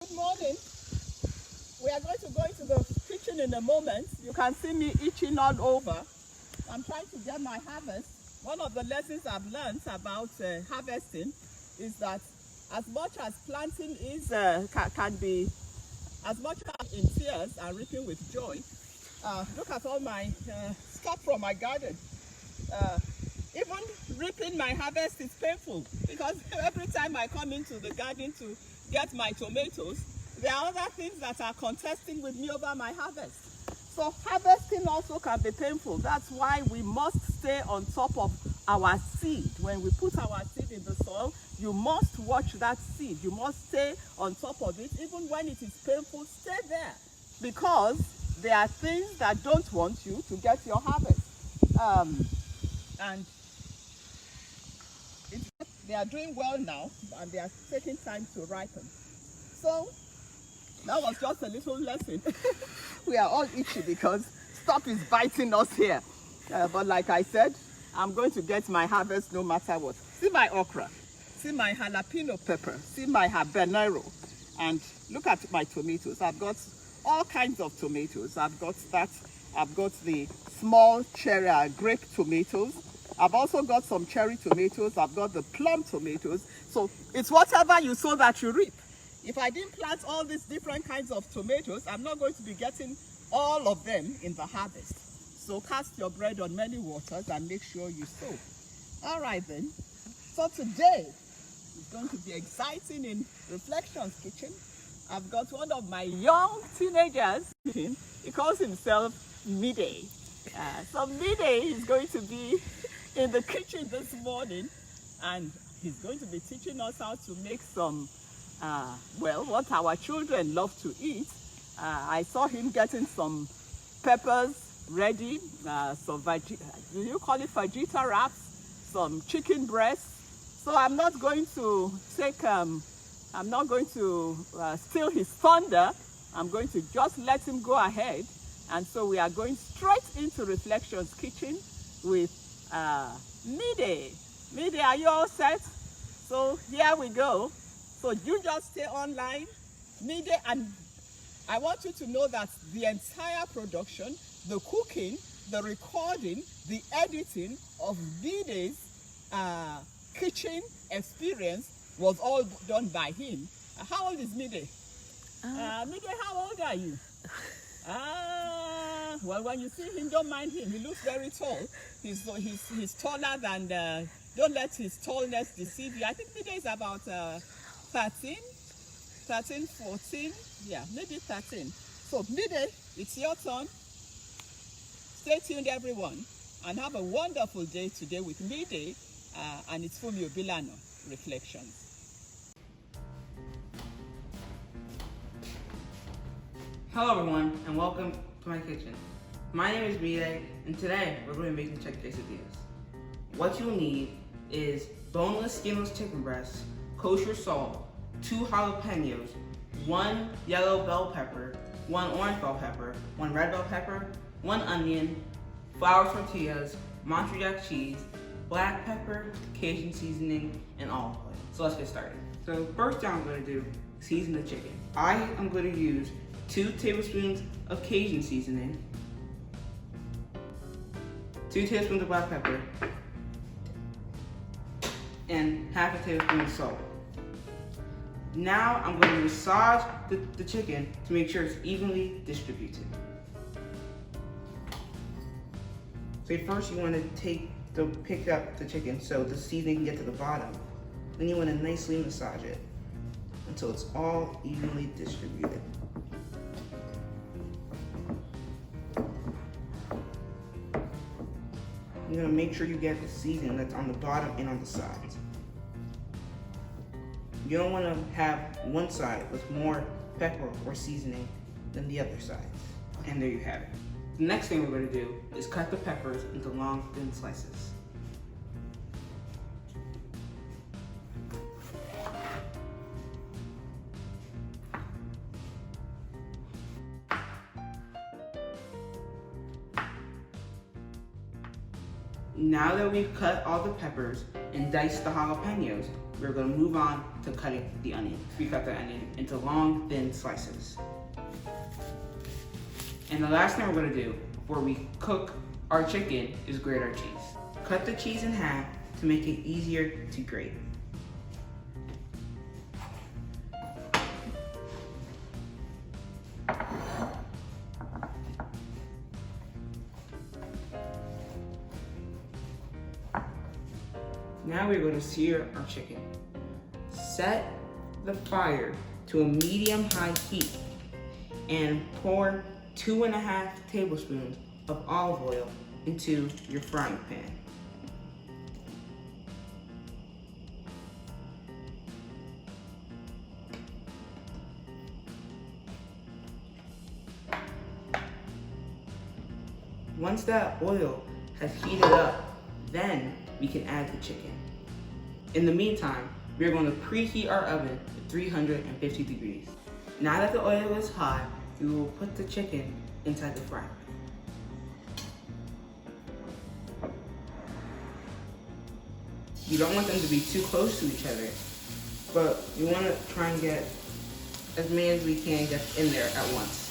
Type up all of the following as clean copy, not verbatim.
Good morning. We are going to go into the kitchen in a moment. You can see me itching all over. I'm trying to get my harvest. One of the lessons I've learned about harvesting is that as much as planting is can be as much as in tears and reaping with joy. Look at all my stuff from my garden. Even reaping my harvest is painful because every time I come into the garden to get my tomatoes, there are other things that are contesting with me over my harvest. So harvesting also can be painful. That's why we must stay on top of our seed. When we put our seed in the soil, you must watch that seed. You must stay on top of it. Even when it is painful, stay there. Because there are things that don't want you to get your harvest. And they are doing well now, and they are taking time to ripen. So that was just a little lesson. We are all itchy because stuff is biting us here. But like I said, I'm going to get my harvest no matter what. See my okra, see my jalapeno pepper, see my habanero, and look at my tomatoes. I've got all kinds of tomatoes. I've got the small cherry grape tomatoes. I've also got some cherry tomatoes. I've got the plum tomatoes. So it's whatever you sow that you reap. If I didn't plant all these different kinds of tomatoes, I'm not going to be getting all of them in the harvest. So cast your bread on many waters and make sure you sow. All right then. So today is going to be exciting in Reflections Kitchen. I've got one of my young teenagers. He calls himself Midday. So Midday is going to be in the kitchen this morning, and he's going to be teaching us how to make some what our children love to eat. I saw him getting some peppers ready, some do you call it fajita wraps, some chicken breasts. So I'm not going to steal his thunder. I'm going to just let him go ahead. And so we are going straight into Reflections Kitchen with Midday. Midday, are you all set? So here we go. So you just stay online, Midday, and I want you to know that the entire production, the cooking, the recording, the editing of Midday's kitchen experience was all done by him. How old is Midday? Midday, how old are you? Well, when you see him, don't mind him. He looks very tall. He's taller than don't let his tallness deceive you. I think Midday is about 13, 14, yeah, maybe 13. So Midday, it's your turn. Stay tuned, everyone, and have a wonderful day today with Midday and it's Fumi Obilano Reflections. Hello everyone, and welcome to my kitchen. My name is Midday, and today we're going to be making chicken quesadillas. What you'll need is boneless, skinless chicken breasts, kosher salt, 2 jalapeños, 1 yellow bell pepper, 1 orange bell pepper, 1 red bell pepper, 1 onion, flour tortillas, Monterey cheese, black pepper, Cajun seasoning, and olive oil. So let's get started. So first thing I'm going to do is season the chicken. I am going to use 2 tablespoons of Cajun seasoning, 2 tablespoons of black pepper, and half a tablespoon of salt. Now I'm going to massage the chicken to make sure it's evenly distributed. So first you want to pick up the chicken so the seasoning can get to the bottom. Then you want to nicely massage it until it's all evenly distributed. You're going to make sure you get the seasoning that's on the bottom and on the sides. You don't want to have one side with more pepper or seasoning than the other side. And there you have it. The next thing we're going to do is cut the peppers into long, thin slices. Now that we've cut all the peppers and diced the jalapeños, we're going to move on to cutting the onion. We cut the onion into long, thin slices. And the last thing we're going to do before we cook our chicken is grate our cheese. Cut the cheese in half to make it easier to grate. Now we're going to sear our chicken. Set the fire to a medium-high heat and pour 2.5 tablespoons of olive oil into your frying pan. Once that oil has heated up, then we can add the chicken. In the meantime, we're going to preheat our oven to 350 degrees. Now that the oil is hot, we will put the chicken inside the frying pan. You don't want them to be too close to each other, but you want to try and get as many as we can get in there at once.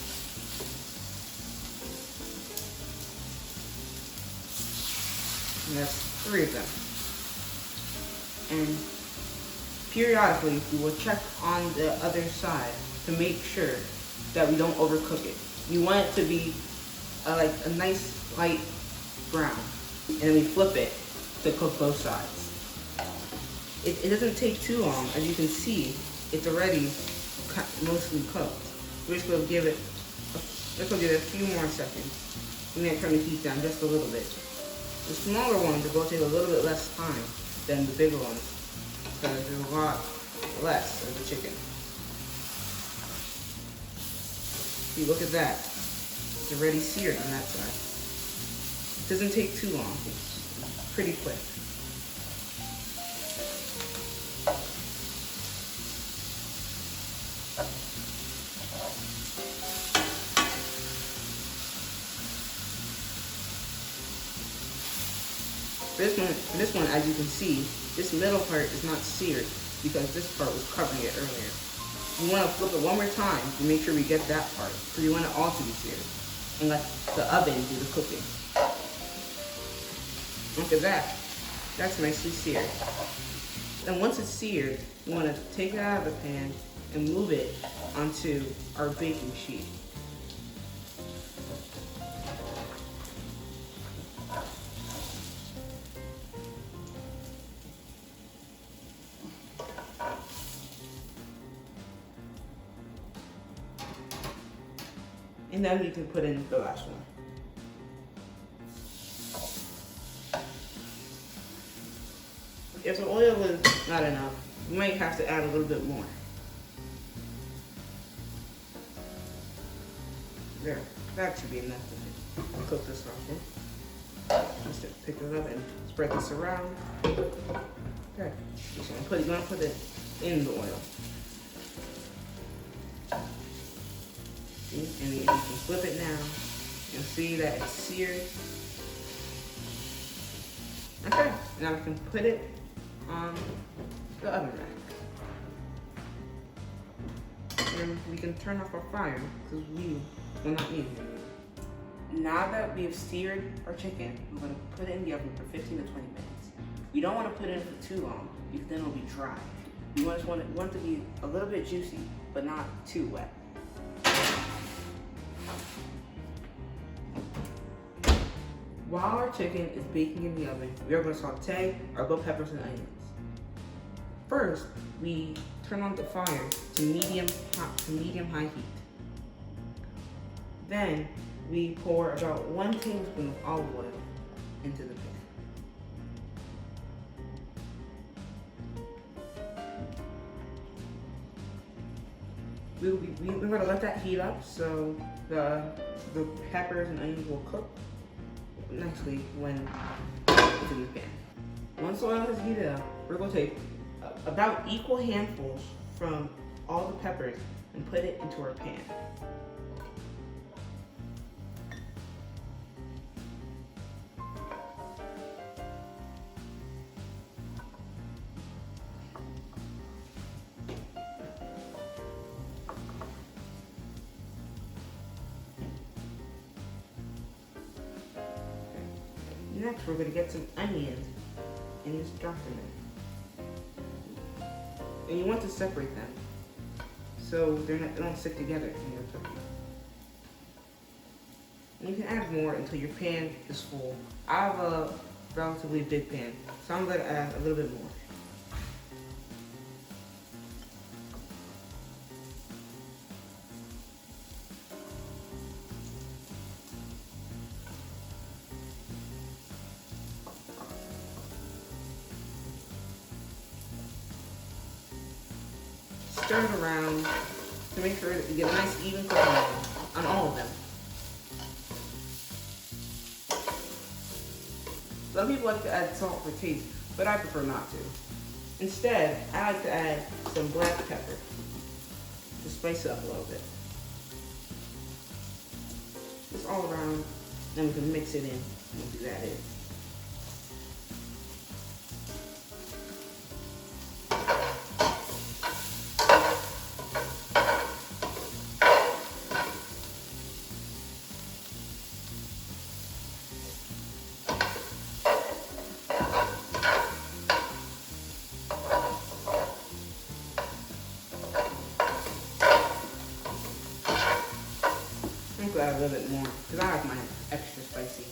And that's 3 of them. And periodically, we will check on the other side to make sure that we don't overcook it. We want it to be like a nice light brown. And then we flip it to cook both sides. It doesn't take too long. As you can see, it's already mostly cooked. We're just going to give it a few more seconds. I'm going to turn the heat down just a little bit. The smaller ones are going to take a little bit less time than the bigger ones because there's a lot less of the chicken. See, look at that. It's already seared on that side. It doesn't take too long. It's pretty quick. This one, as you can see, this middle part is not seared because this part was covering it earlier. You want to flip it one more time to make sure we get that part, because you want it all to be seared. And let the oven do the cooking. Look at that. That's nicely seared. Then once it's seared, you want to take it out of the pan and move it onto our baking sheet. And then we can put in the last one. If the oil is not enough, you might have to add a little bit more. There, that should be enough to cook this off. Just pick it up and spread this around. Okay, you're gonna put it in the oil. And you can flip it now. You'll see that it's seared. Okay, now we can put it on the oven rack. And we can turn off our fire because we will not need it anymore. Now that we have seared our chicken, we're going to put it in the oven for 15 to 20 minutes. We don't want to put it in for too long because then it'll be dry. We want it to be a little bit juicy, but not too wet. While our chicken is baking in the oven, we are going to saute our bell peppers and onions. First, we turn on the fire to medium-high heat. Then, we pour about 1 tablespoon of olive oil into the pan. We're going to let that heat up so the peppers and onions will cook nicely when it's in the pan. Once the oil has heated up, we're going to take about equal handfuls from all the peppers and put it into our pan. Next, we're going to get some onions and just drop them in. And you want to separate them so they don't stick together in your turkey. And you can add more until your pan is full. I have a relatively big pan, so I'm going to add a little bit more. Stir it around to make sure that you get a nice even cooking on all of them. Some people like to add salt for taste, but I prefer not to. Instead, I like to add some black pepper to spice it up a little bit. Just all around, then we can mix it in once you add it. I'm gonna add a little bit more because I like mine extra spicy.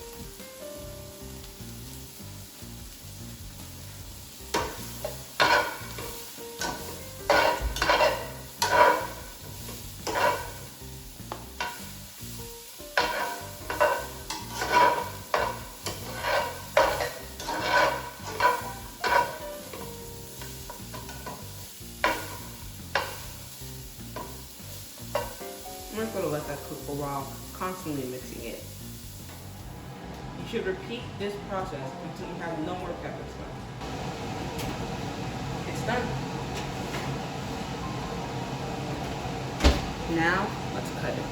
I'm just going to let that cook for a while, constantly mixing it. You should repeat this process until you have no more peppers left. It's done. Now, let's cut it.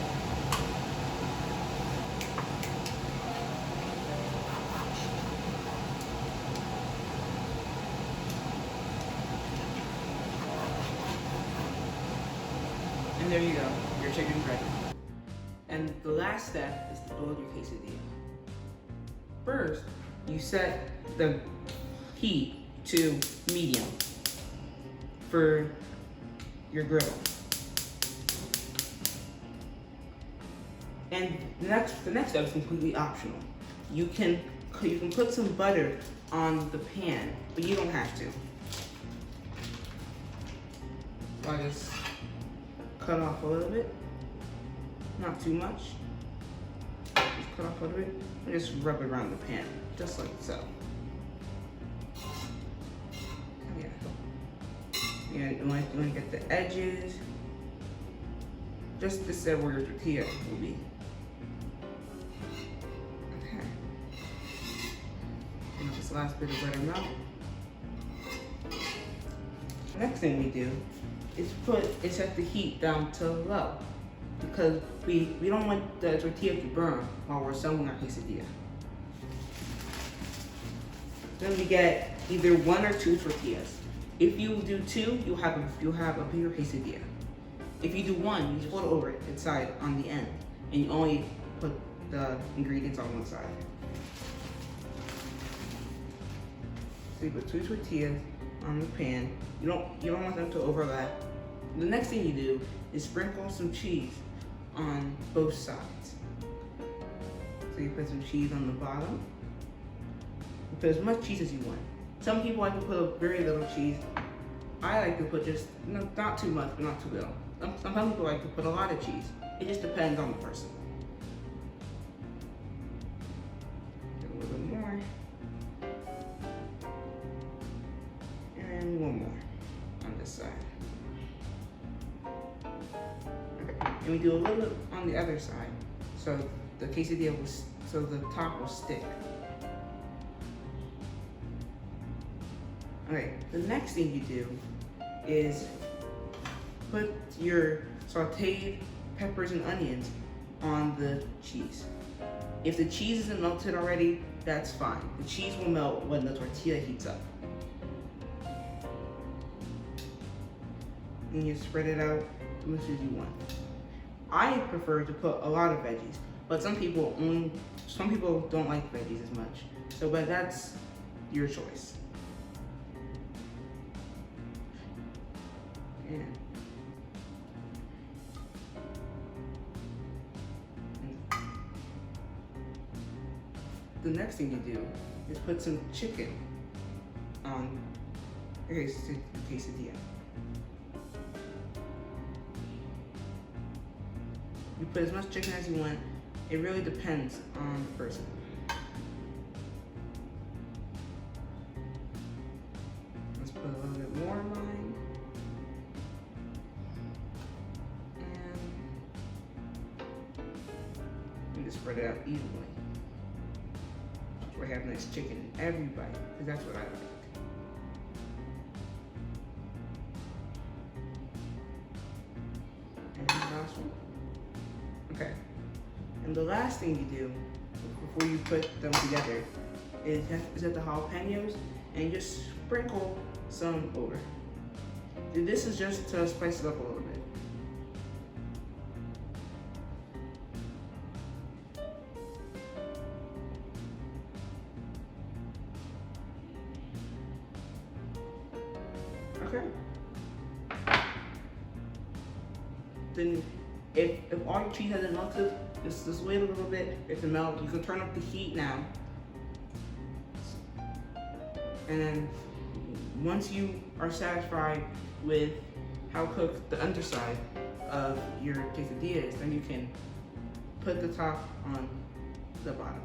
And there you go, your chicken's ready. And the last step is to build your quesadilla. First, you set the heat to medium for your grill. And the next step is completely optional. You can put some butter on the pan, but you don't have to. So I just cut off a little bit, not too much. Just cut off a little bit and just rub it around the pan, just like so. Yeah, you want to get the edges, just where your tortilla will be. Okay. And this last bit of butter melt. The next thing we do is set the heat down to low because we don't want the tortilla to burn while we're settling our quesadilla. Then we get either 1 or 2 tortillas. If you do 2, you'll have a bigger quesadilla. If you do 1, you just fold over it inside on the end, and you only put the ingredients on one side. So you put 2 tortillas on the pan. You don't want them to overlap. The next thing you do is sprinkle some cheese on both sides. So you put some cheese on the bottom. You put as much cheese as you want. Some people like to put very little cheese. I like to put just, not too much, but not too little. Some people like to put a lot of cheese. It just depends on the person. A little bit more. And 1 more on this side. Okay. And we do a little bit on the other side, so the quesadilla so the top will stick. Okay, the next thing you do is put your sauteed peppers and onions on the cheese. If the cheese isn't melted already, that's fine. The cheese will melt when the tortilla heats up. And you spread it out as much as you want. I prefer to put a lot of veggies. but some people don't like veggies as much. So, but that's your choice. And the next thing you do is put some chicken on your quesadilla. You put as much chicken as you want. It really depends on the person. Let's put a little bit more in mine. And just spread it out evenly. So we have nice chicken in every bite, because that's what I like. And the last one. Okay. And the last thing you do before you put them together is that the jalapeños, and you just sprinkle some over. And this is just to spice it up a little bit. Okay. Then if all your cheese hasn't melted, just wait a little bit. If it melts, you can turn up the heat now. And then once you are satisfied with how cooked the underside of your quesadilla is, then you can put the top on the bottom.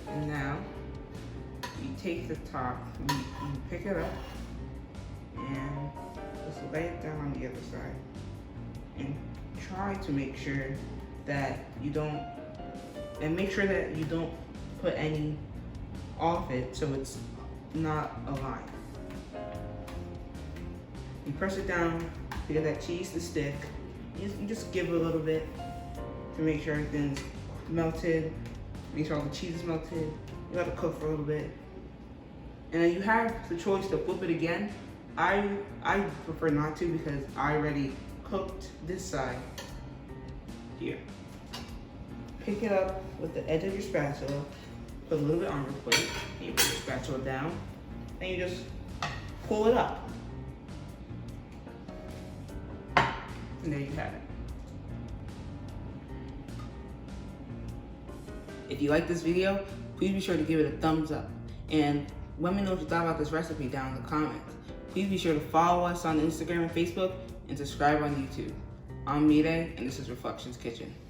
And now you take the top, you pick it up, and just lay it down on the other side. And try to make sure that you don't put any off it so it's not aligned. You press it down to get that cheese to stick. You just give it a little bit to make sure everything's melted, make sure all the cheese is melted. You let it cook for a little bit. And then you have the choice to flip it again. I prefer not to because I already cooked this side here. Pick it up with the edge of your spatula, put a little bit on your plate, and you put your spatula down, and you just pull it up. And there you have it. If you like this video, please be sure to give it a thumbs up. And let me know what you thought about this recipe down in the comments. Please be sure to follow us on Instagram and Facebook, and subscribe on YouTube. I'm Mire, and this is Reflections Kitchen.